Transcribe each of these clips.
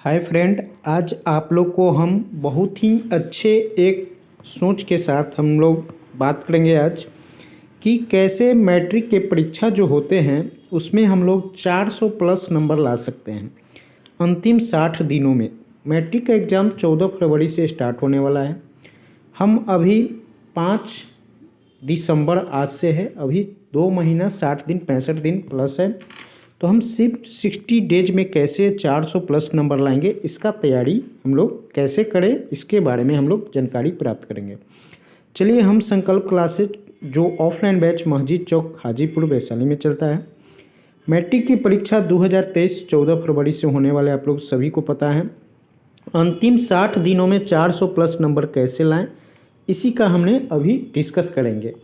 Hi friend, आज आप लोग को हम बहुत ही अच्छे एक सोच के साथ हम लोग बात करेंगे आज कि कैसे मैट्रिक के परीक्षा जो होते हैं उसमें हम लोग 400 प्लस नंबर ला सकते हैं अंतिम 60 दिनों में। मैट्रिक का एग्ज़ाम 14 फरवरी से स्टार्ट होने वाला है। हम अभी 5 दिसंबर आज से है, अभी 2 महीना 60 दिन 65 दिन प्लस है। तो हम सिर्फ 60 डेज में कैसे 400 प्लस नंबर लाएंगे, इसका तैयारी हम लोग कैसे करें, इसके बारे में हम लोग जानकारी प्राप्त करेंगे। चलिए, हम संकल्प क्लासेज जो ऑफलाइन बैच मस्जिद चौक हाजीपुर वैशाली में चलता है। मैट्रिक की परीक्षा 2023 14 फरवरी से होने वाले आप लोग सभी को पता है। अंतिम 60 दिनों में 400 प्लस नंबर कैसे लाएं, इसी का हमने अभी डिस्कस करेंगे।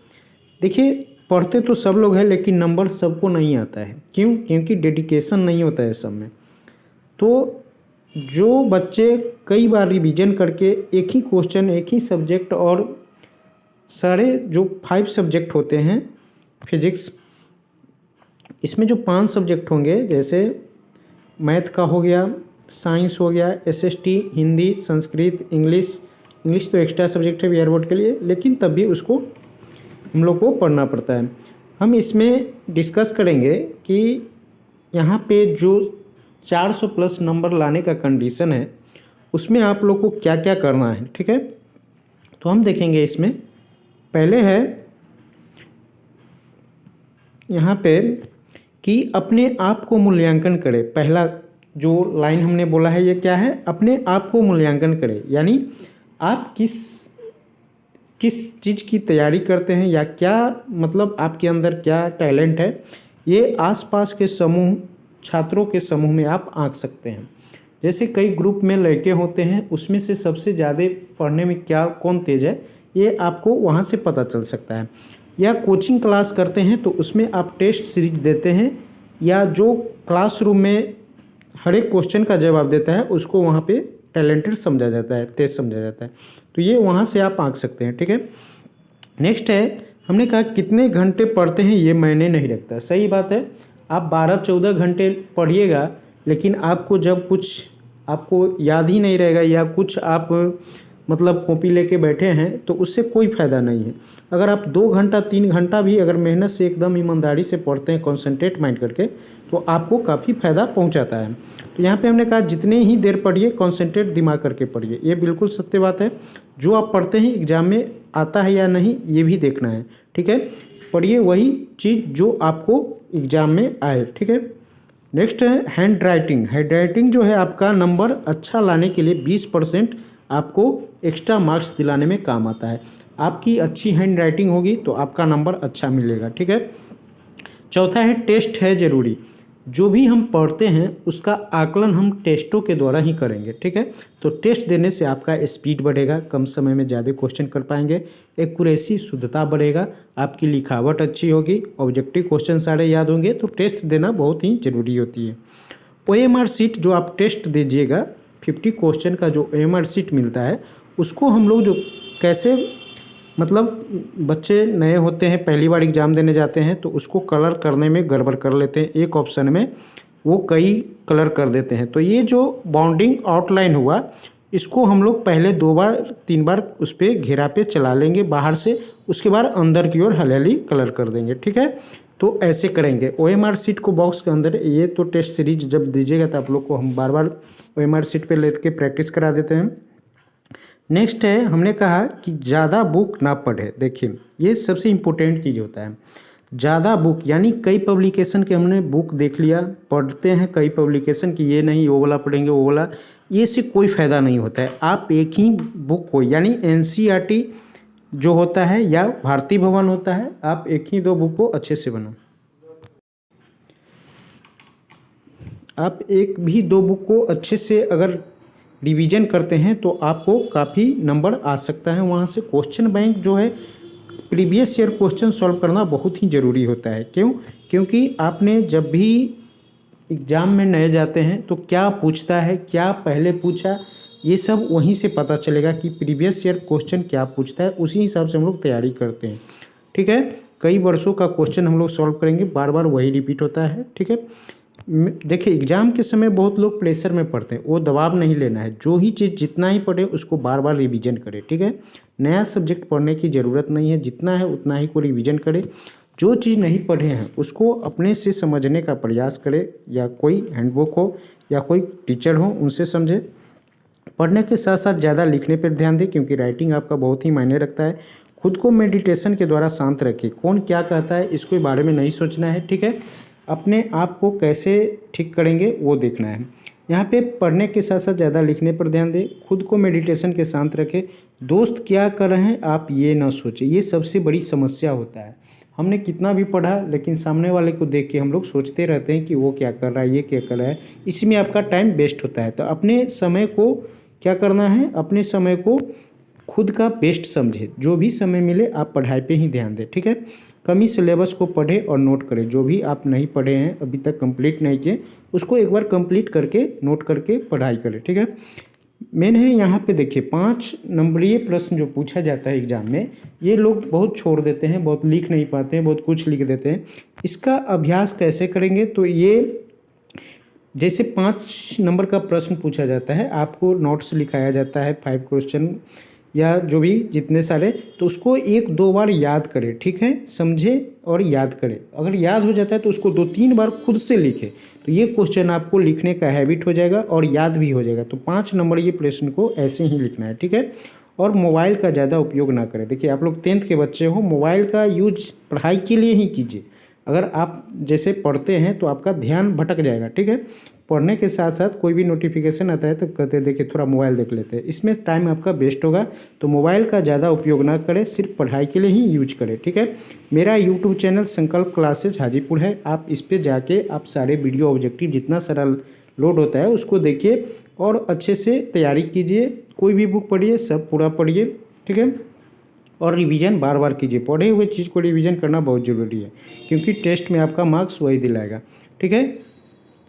देखिए, पढ़ते तो सब लोग हैं लेकिन नंबर सबको नहीं आता है। क्यों? क्योंकि डेडिकेशन नहीं होता है सब में। तो जो बच्चे कई बार रिवीजन करके एक ही क्वेश्चन एक ही सब्जेक्ट और सारे जो 5 सब्जेक्ट होते हैं फिजिक्स, इसमें जो 5 सब्जेक्ट होंगे जैसे मैथ का हो गया, साइंस हो गया, एसएसटी, हिंदी, संस्कृत, इंग्लिश तो एक्स्ट्रा सब्जेक्ट है वीआर बोर्ड के लिए, लेकिन तब भी उसको हम लोग को पढ़ना पड़ता है। हम इसमें डिस्कस करेंगे कि यहाँ पे जो 400 प्लस नंबर लाने का कंडीशन है उसमें आप लोग को क्या क्या करना है। ठीक है, तो हम देखेंगे इसमें पहले है यहाँ पे कि अपने आप को मूल्यांकन करें। पहला जो लाइन हमने बोला है ये क्या है, अपने आप को मूल्यांकन करें, यानी आप किस चीज़ की तैयारी करते हैं या क्या मतलब आपके अंदर क्या टैलेंट है, ये आसपास के समूह छात्रों के समूह में आप आंक सकते हैं। जैसे कई ग्रुप में लड़के होते हैं, उसमें से सबसे ज़्यादा पढ़ने में कौन तेज है, ये आपको वहाँ से पता चल सकता है। या कोचिंग क्लास करते हैं तो उसमें आप टेस्ट सीरीज देते हैं, या जो क्लासरूम में हर एक क्वेश्चन का जवाब देता है उसको वहाँ पे टैलेंटेड समझा जाता है, तेज समझा जाता है। तो ये वहाँ से आप आंक सकते हैं। ठीक है, नेक्स्ट है, हमने कहा कितने घंटे पढ़ते हैं ये मायने नहीं रखता। सही बात है, आप 12-14 घंटे पढ़िएगा लेकिन आपको जब कुछ आपको याद ही नहीं रहेगा या कुछ आप मतलब कॉपी लेके बैठे हैं तो उससे कोई फ़ायदा नहीं है। अगर आप 2 घंटा 3 घंटा भी अगर मेहनत से एकदम ईमानदारी से पढ़ते हैं कॉन्सेंट्रेट माइंड करके, तो आपको काफ़ी फ़ायदा पहुंचाता है। तो यहाँ पे हमने कहा जितने ही देर पढ़िए कॉन्सेंट्रेट दिमाग करके पढ़िए। ये बिल्कुल सत्य बात है। जो आप पढ़ते हैं एग्ज़ाम में आता है या नहीं ये भी देखना है। ठीक है, पढ़िए वही चीज़ जो आपको एग्ज़ाम में आए। ठीक है, नेक्स्ट है हैंड राइटिंग जो है आपका नंबर अच्छा लाने के लिए 20% आपको एक्स्ट्रा मार्क्स दिलाने में काम आता है। आपकी अच्छी हैंड राइटिंग होगी तो आपका नंबर अच्छा मिलेगा। ठीक है, चौथा है टेस्ट है ज़रूरी। जो भी हम पढ़ते हैं उसका आकलन हम टेस्टों के द्वारा ही करेंगे। ठीक है, तो टेस्ट देने से आपका स्पीड बढ़ेगा, कम समय में ज़्यादा क्वेश्चन कर पाएंगे, एक्यूरेसी शुद्धता बढ़ेगा, आपकी लिखावट अच्छी होगी, ऑब्जेक्टिव क्वेश्चन सारे याद होंगे। तो टेस्ट देना बहुत ही ज़रूरी होती है। OMR शीट जो आप टेस्ट दीजिएगा, 50 क्वेश्चन का जो OMR शीट मिलता है उसको हम लोग जो कैसे मतलब बच्चे नए होते हैं पहली बार एग्ज़ाम देने जाते हैं तो उसको कलर करने में गड़बड़ कर लेते हैं। एक ऑप्शन में वो कई कलर कर देते हैं। तो ये जो बाउंडिंग आउटलाइन हुआ इसको हम लोग पहले 2 बार 3 बार उस पर घेरा पे चला लेंगे बाहर से, उसके बाद अंदर की ओर हल्की कलर कर देंगे। ठीक है, तो ऐसे करेंगे। OMR शीट को बॉक्स के अंदर, ये तो टेस्ट सीरीज जब दीजिएगा तो आप लोग को हम बार बार OMR शीट पे लेके प्रैक्टिस करा देते हैं। नेक्स्ट है, हमने कहा कि ज़्यादा बुक ना पढ़े। देखिए, ये सबसे इम्पोर्टेंट चीज़ होता है। ज़्यादा बुक यानी कई पब्लिकेशन के हमने बुक देख लिया, पढ़ते हैं कई पब्लिकेशन की, ये नहीं वो वाला पढ़ेंगे वो वाला, ये से कोई फ़ायदा नहीं होता है। आप एक ही बुक को यानी NCERT जो होता है या भारती भवन होता है, आप एक ही 2 बुक को अच्छे से बनाओ। आप एक भी 2 बुक को अच्छे से अगर रिवीजन करते हैं तो आपको काफ़ी नंबर आ सकता है वहाँ से। क्वेश्चन बैंक जो है प्रीवियस ईयर क्वेश्चन सॉल्व करना बहुत ही ज़रूरी होता है। क्यों? क्योंकि आपने जब भी एग्ज़ाम में नए जाते हैं तो क्या पूछता है, क्या पहले पूछा, ये सब वहीं से पता चलेगा कि प्रीवियस ईयर क्वेश्चन क्या पूछता है। उसी हिसाब से हम लोग तैयारी करते हैं। ठीक है, कई वर्षों का क्वेश्चन हम लोग सॉल्व करेंगे, बार बार वही रिपीट होता है। ठीक है, देखिए एग्ज़ाम के समय बहुत लोग प्रेशर में पढ़ते हैं, वो दबाव नहीं लेना है। जो ही चीज़ जितना ही पढ़े उसको बार बार रिवीजन करें, ठीक है। नया सब्जेक्ट पढ़ने की ज़रूरत नहीं है, जितना है उतना ही को रिवीजन करें। जो चीज़ नहीं पढ़े हैं उसको अपने से समझने का प्रयास करें, या कोई हैंडबुक हो या कोई टीचर हो उनसे समझें। पढ़ने के साथ साथ ज़्यादा लिखने पर ध्यान दें, क्योंकि राइटिंग आपका बहुत ही मायने रखता है। खुद को मेडिटेशन के द्वारा शांत रखें। कौन क्या कहता है इसके बारे में नहीं सोचना है, ठीक है। अपने आप को कैसे ठीक करेंगे वो देखना है। यहाँ पे पढ़ने के साथ साथ ज़्यादा लिखने पर ध्यान दें। खुद को मेडिटेशन के शांत रखें। दोस्त क्या कर रहे हैं आप ये ना सोचें, ये सबसे बड़ी समस्या होता है। हमने कितना भी पढ़ा लेकिन सामने वाले को देख के हम लोग सोचते रहते हैं कि वो क्या कर रहा है, ये क्या कर रहा है, इसमें आपका टाइम वेस्ट होता है। तो अपने समय को क्या करना है, अपने समय को खुद का बेस्ट समझे। जो भी समय मिले आप पढ़ाई पे ही ध्यान दें, ठीक है। कमी सिलेबस को पढ़ें और नोट करें। जो भी आप नहीं पढ़े हैं, अभी तक कंप्लीट नहीं किए, उसको एक बार कंप्लीट करके नोट करके पढ़ाई करें, ठीक है। मेन है यहाँ पे देखिए 5 नंबरीय प्रश्न जो पूछा जाता है एग्जाम में, ये लोग बहुत छोड़ देते हैं, बहुत लिख नहीं पाते हैं, बहुत कुछ लिख देते हैं। इसका अभ्यास कैसे करेंगे, तो ये जैसे 5 नंबर का प्रश्न पूछा जाता है, आपको नोट्स लिखाया जाता है 5 क्वेश्चन या जो भी जितने सारे, तो उसको 1-2 बार याद करें, ठीक है। समझे और याद करें। अगर याद हो जाता है तो उसको 2-3 बार खुद से लिखें, तो ये क्वेश्चन आपको लिखने का हैबिट हो जाएगा और याद भी हो जाएगा। तो 5 नंबर ये प्रश्न को ऐसे ही लिखना है, ठीक है। और मोबाइल का ज़्यादा उपयोग ना करें। देखिए आप लोग 10th के बच्चे हो, मोबाइल का यूज पढ़ाई के लिए ही कीजिए। अगर आप जैसे पढ़ते हैं तो आपका ध्यान भटक जाएगा, ठीक है। पढ़ने के साथ साथ कोई भी नोटिफिकेशन आता है तो कहते हैं देखिए थोड़ा मोबाइल देख लेते हैं, इसमें टाइम आपका वेस्ट होगा। तो मोबाइल का ज़्यादा उपयोग ना करें, सिर्फ पढ़ाई के लिए ही यूज करें, ठीक है। मेरा यूट्यूब चैनल संकल्प क्लासेज हाजीपुर है, आप इस पर जाके आप सारे वीडियो ऑब्जेक्टिव जितना सारा लोड होता है उसको देखिए और अच्छे से तैयारी कीजिए। कोई भी बुक पढ़िए, सब पूरा पढ़िए, ठीक है। और रिवीजन बार बार कीजिए। पढ़े हुए चीज़ को रिवीजन करना बहुत ज़रूरी है, क्योंकि टेस्ट में आपका मार्क्स वही दिलाएगा, ठीक है।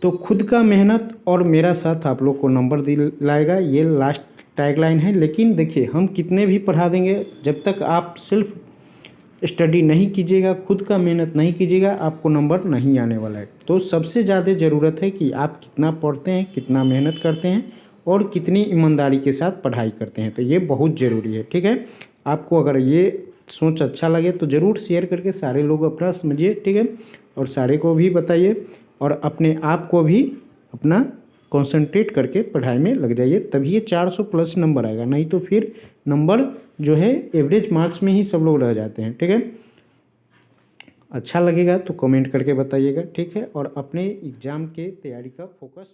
तो खुद का मेहनत और मेरा साथ आप लोग को नंबर दिलाएगा, ये लास्ट टैगलाइन है। लेकिन देखिए हम कितने भी पढ़ा देंगे, जब तक आप सेल्फ स्टडी नहीं कीजिएगा, खुद का मेहनत नहीं कीजिएगा, आपको नंबर नहीं आने वाला है। तो सबसे ज़्यादा ज़रूरत है कि आप कितना पढ़ते हैं, कितना मेहनत करते हैं और कितनी ईमानदारी के साथ पढ़ाई करते हैं। तो ये बहुत ज़रूरी है, ठीक है। आपको अगर ये सोच अच्छा लगे तो ज़रूर शेयर करके सारे लोग अपना समझिए, ठीक है। और सारे को भी बताइए और अपने आप को भी अपना कंसंट्रेट करके पढ़ाई में लग जाइए, तभी ये 400 प्लस नंबर आएगा। नहीं तो फिर नंबर जो है एवरेज मार्क्स में ही सब लोग रह जाते हैं, ठीक है। अच्छा लगेगा तो कमेंट करके बताइएगा, ठीक है। और अपने एग्ज़ाम के तैयारी का फोकस